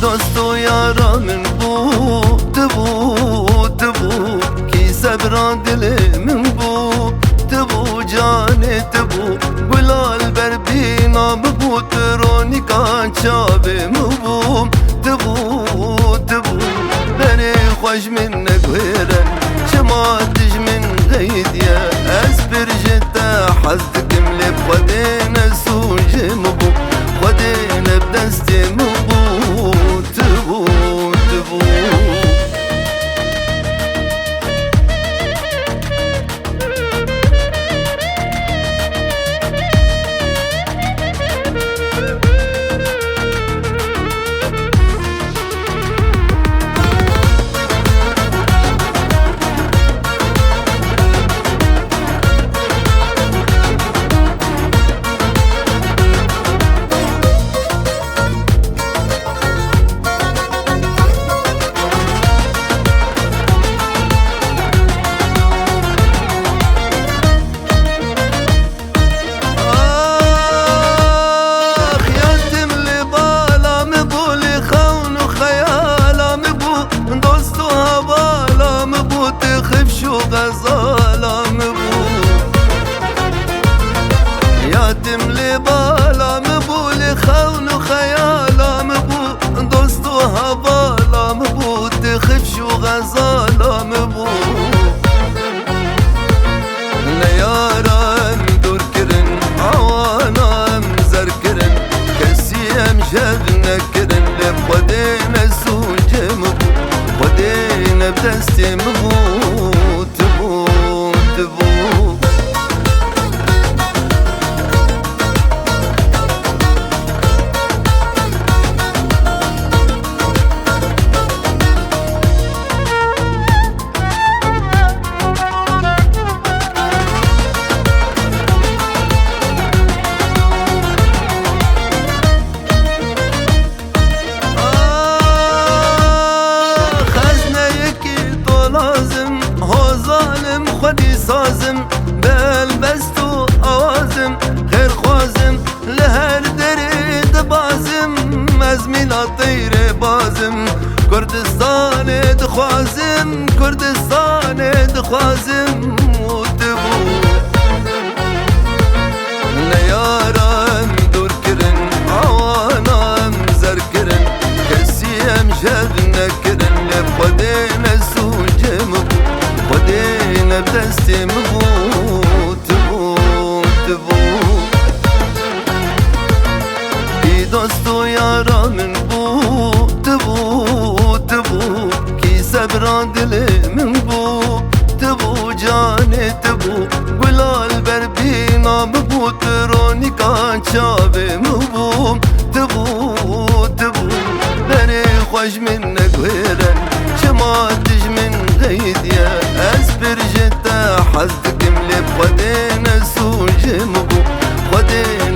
دوست و یارا من بو تبو کی صبران دل من بو تبو جان تبو گلال بر بینام بو ترونی کان چاوه مبو تبو بنی خوش من نگویرن شما تج من غیدیا از برجتا حزدکم لب خودین سوج مبو خودین بدست مبو تبو غزالم بو یادم لی بالام بو لی خون و خیالم بو دوست و حوالم بو تخفش و غزالم بو نیارم دور کرن عوانم زر کرن کسیم جد نکرن لی خودین سوجم بو خودین بدستم بو خودی سازم بل بستو آوازم خیر خوازم لهر دری دبازم از میلا طیر بازم کردستان دخوازم کردستان دخوازم و تبو نیارم دور کرن عوانم زر کرن کسیم جد نکرن لب خودین سوجم خودین بدستم بو تبو ای دوست و یارا من بو تبو کی صبران دل من بو تبو جان تبو گلال بر بینام بو ترونی کان چاوه مبو تبو بنی خوش من نگویرن شما تج من غیدیا از برجتا حزدکم لب خودین سوج مبو خودین